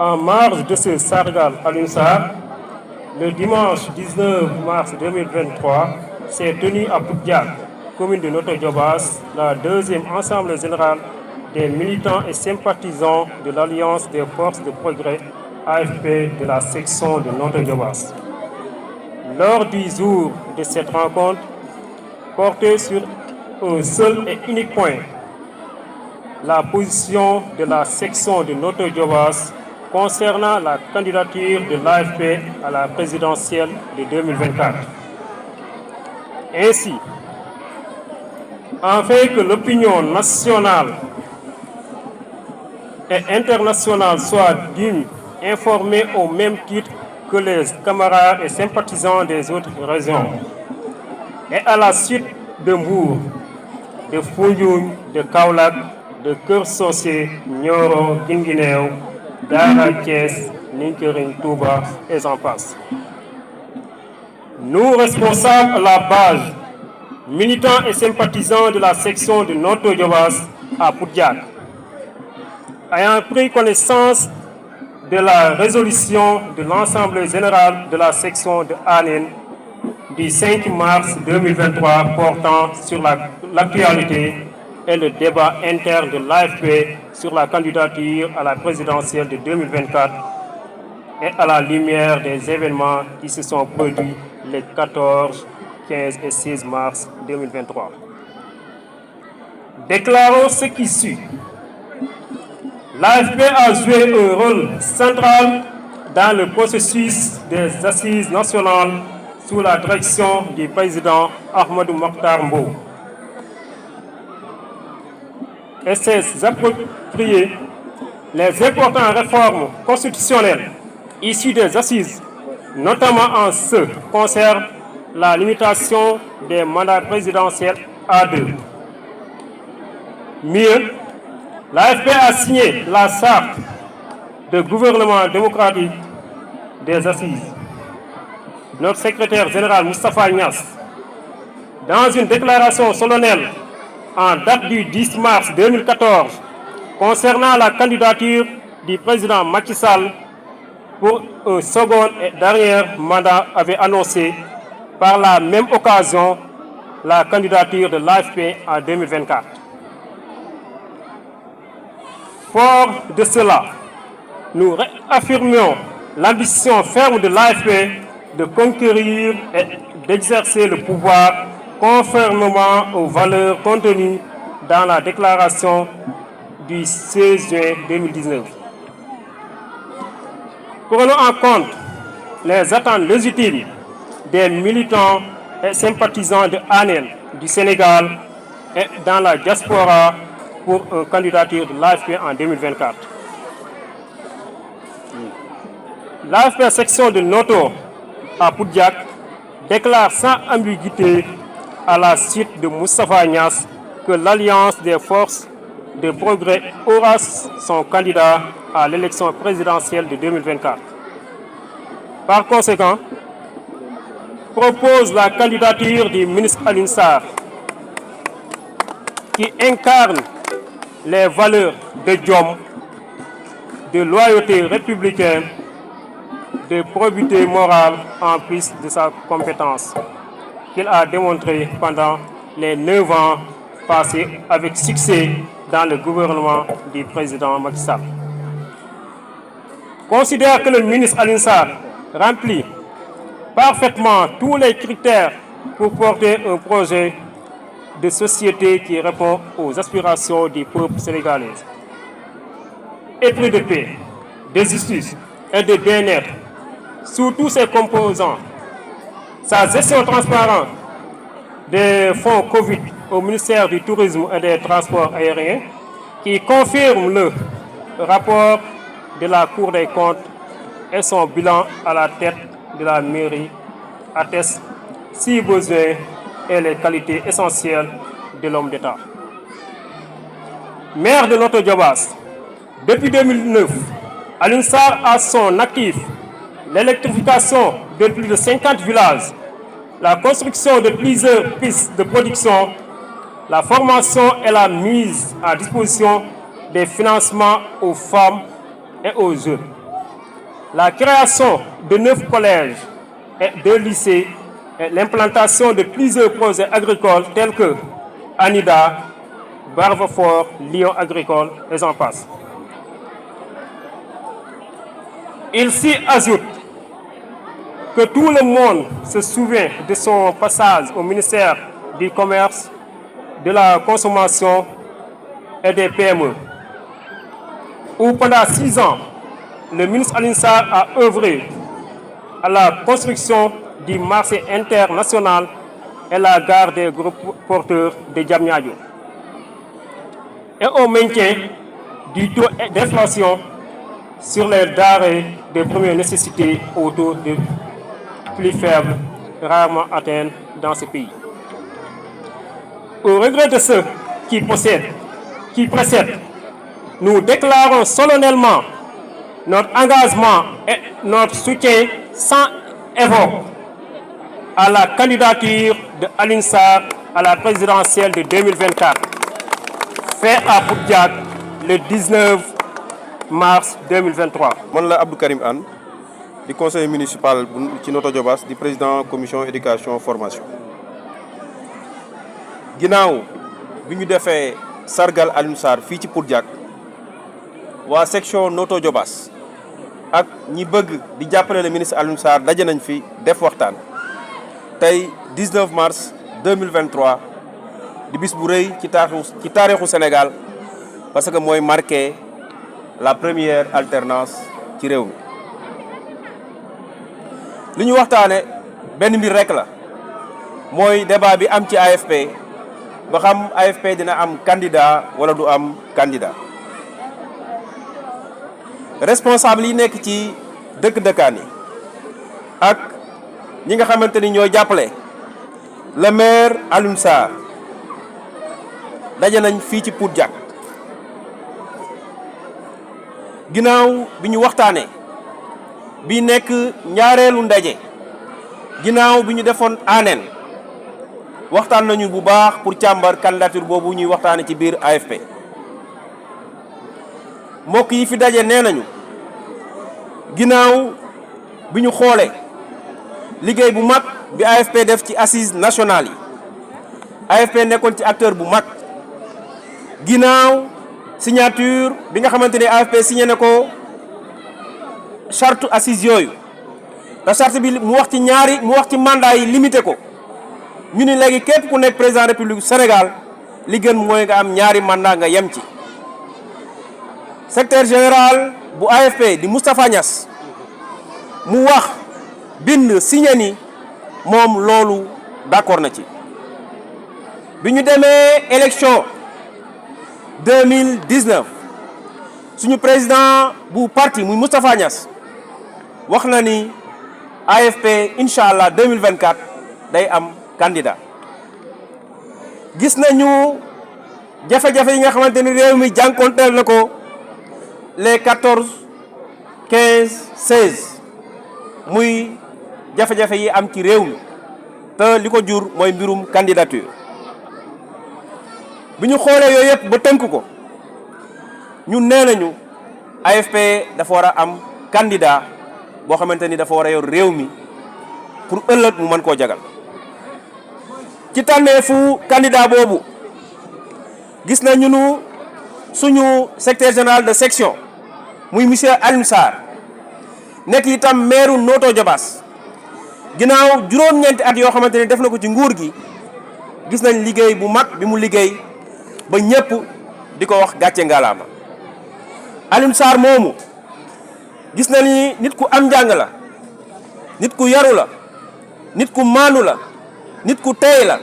En marge de ce Sargal Alioune Sarr, le dimanche 19 mars 2023 s'est tenu à Pout-Diack, commune de Notto Diobass, la deuxième Assemblée générale des militants et sympathisants de l'Alliance des forces de progrès AFP de la section de Notto Diobass. Lors du jour de cette rencontre, portée sur un seul et unique point, la position de la section de Notto Diobass concernant la candidature de l'AFP à la présidentielle de 2024. Ainsi, afin que l'opinion nationale et internationale soit d'une informée au même titre que les camarades et sympathisants des autres régions, et à la suite de Mbour, de Foundiougne, de Kaolack, de Keur Socé, Nioro, Guinguinéo, Dara, Thiès, Ninkering, Touba et j'en passe. Nous, responsables à la base, militants et sympathisants de la section de Notto Diobass à Pout-Diack, ayant pris connaissance de la résolution de l'Assemblée générale de la section de Anen du 5 mars 2023 portant sur l'actualité et le débat interne de l'AFP sur la candidature à la présidentielle de 2024 et à la lumière des événements qui se sont produits les 14, 15 et 16 mars 2023. Déclarons ce qui suit. L'AFP a joué un rôle central dans le processus des assises nationales sous la direction du président Ahmadou Mokhtar Mbow. Et s'est approprié les importantes réformes constitutionnelles issues des assises, notamment en ce qui concerne la limitation des mandats présidentiels à 2. Mieux, l'AFP a signé la charte de gouvernement démocratique des assises. Notre secrétaire général Moustapha Niasse, dans une déclaration solennelle en date du 10 mars 2014 concernant la candidature du président Macky Sall pour un second et dernier mandat, avait annoncé par la même occasion la candidature de l'AFP en 2024. Fort de cela, nous réaffirmions l'ambition ferme de l'AFP de conquérir et d'exercer le pouvoir conformément aux valeurs contenues dans la déclaration du 16 juin 2019. Prenons en compte les attentes légitimes des militants et sympathisants de ANEL du Sénégal et dans la diaspora pour une candidature de l'AFP en 2024. L'AFP section de Notto à Pout-Diack déclare sans ambiguïté à la suite de Moustapha Niasse que l'Alliance des forces de progrès aura son candidat à l'élection présidentielle de 2024. Par conséquent, propose la candidature du ministre Alioune Sarr, qui incarne les valeurs de Diom, de loyauté républicaine, de probité morale en plus de sa compétence, qu'il a démontré pendant les 9 ans passés avec succès dans le gouvernement du président Macky Sall. Considère que le ministre Alioune Sarr remplit parfaitement tous les critères pour porter un projet de société qui répond aux aspirations du peuple sénégalais. Épris de paix, de justice et de bien-être sous tous ses composants. Sa gestion transparente des fonds Covid au ministère du Tourisme et des Transports aériens, qui confirme le rapport de la Cour des comptes et son bilan à la tête de la mairie, atteste, si besoin, et les qualités essentielles de l'homme d'État. Maire de Notto Diobass, depuis 2009, Alioune Sarr a son actif l'électrification de plus de 50 villages, la construction de plusieurs pistes de production, la formation et la mise à disposition des financements aux femmes et aux jeunes. la création de 9 collèges et 2 lycées et l'implantation de plusieurs projets agricoles tels que Anida, Barvefort, Lyon agricole et j'en passe. Il s'y ajoute que tout le monde se souvient de son passage au ministère du Commerce, de la Consommation et des PME, où pendant 6 ans, le ministre Alioune Sarr a œuvré à la construction du marché international et la gare des groupes porteurs de Diamniadio, et au maintien du taux d'inflation sur les denrées de première nécessité au taux de plus faible, rarement atteint dans ce pays. Au regret de ceux qui précèdent, nous déclarons solennellement notre engagement et notre soutien sans évoque à la candidature de Alioune Sarr à la présidentielle de 2024, fait à Pout-Diack le 19 mars 2023. Man la Abdou Karim Anne di conseiller municipal ci Notto Diobass di président commission éducation formation. Ginnaaw bi ñu defee sargal Alioune Sarr fii ci Pout-Diack waa section Notto Diobass ak ñi bëgg di jàppale le ministre Alioune Sarr daje nañ fi def waxtaan tey 19 mars 2023 di bis bu rëy ci taarixu Sénégal parce que mooy marqué la première alternance ci réew mi. li ñu waxtaane benn mbir rek la mooy débat bi am ci AFP ba xam AFP dina am candidat wala du am candidat. responsable yi nekk ci dëkk-dëkkaan yi ak ñi nga xamante ni ñoo jàppale le maire Alioune Sarr daje nañ fii ci Pout-Diack ginnaaw bi ñu waxtaanee bi nekk ñaareelu ndaje ginnaaw bi ñu defoon aaneen waxtaan nañu bu baax pour càmbar candidature boobu ñuy waxtaane ci biir AFP. mbokk yi fi daje nee nañu ginnaaw bi ñu xoolee liggéey bu mag bi AFP def ci assises nationales yi AFP nekkoon ci acteur bu mag ginnaaw signature bi nga xamante ne AFP signé na ko charte assises yooyu te charte bi mu wax ci mandat yi limité ko ñu ni léegi képp ku nekk président république Sénégal li gën mooy nga am ñaari mandat nga yem ci. secrétaire général bu AFP di Moustapha Niass mu wax bind signé ni moom loolu d'accord na ci. bi ñu demee élection 2019 suñu président bu parti muy Moustapha Niass wax na ni AFP incha allah 2024 day am candidat. gis nañu jafe-jafe yi nga xamante ni réew mi jànkonteel na ko les 14 15 16 muy jafe-jafe yi am ci réew mi te li ko jur mooy mbirum candidature. bi ñu xoolee yooyu yëpp ba tënk ko ñun nee nañu AFP dafa war a am candidat boo xamante ni dafa war a yor réew mi pour ëllëg mu mën koo jagal. ci tànneefu candidat boobu gis nañu nu suñu secrétaire général de section muy monsieur Alioune Sarr nekk itam maire Notto Diobass ginnaaw juróom-ñeenti at yoo xamante ni def na ko ci nguur gi gis nañ liggéey bu mag bi mu liggéey ba ñëpp di ko wax gàcce ngalaama. Alioune Sarr moomu gis na ni nit ku am njàng la, nit ku yaru la, nit ku maanu la, nit ku teey la.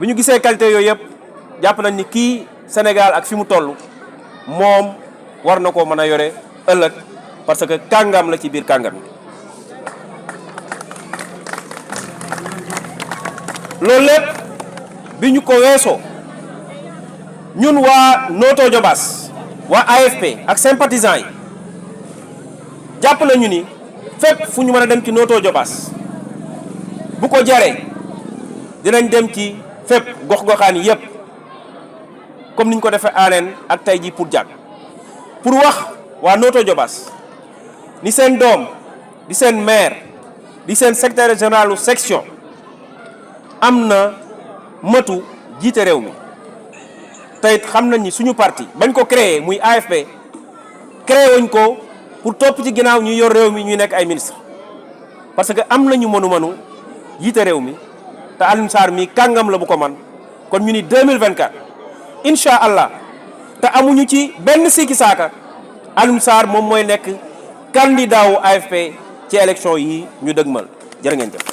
bi ñu gisee qualité yooyu yëpp jàpp nañ ni kii Sénégal ak fi mu toll moom war na koo mën a yore ëllëg parce que kàngam la ci biir kàngam yi. loolu lépp bi ñu ko weesoo ñun waa Notto Diobass waa AFP ak sympathisants yi jàpp nañu ni fépp fu ñu mën a dem ci Notto Diobass bu ko jaree dinañ dem ci fépp gox-goxaan yi yëpp comme niñ ko defee aaneen ak tey ji Pout-Diack pour wax waa Notto Diobass ni seen doom di seen maire di seen secrétaire général section am na matu jiite réew mi tey xam nañ ni suñu parti bañ ko créé muy AFP créé wuñ ko pour topp ci ginnaaw ñu yor réew mi ñuy nekk ay ministre parce que am nañu mënu jiite réew mi te Alioune Sarr mi kàngam la bu ko man kon ñu ni 2024 incha allah te amuñu ci benn sikki saaka Alioune Sarr moom mooy nekk candidat wu AFP ci élection yi ñu dëgmal jërë ngeen jëf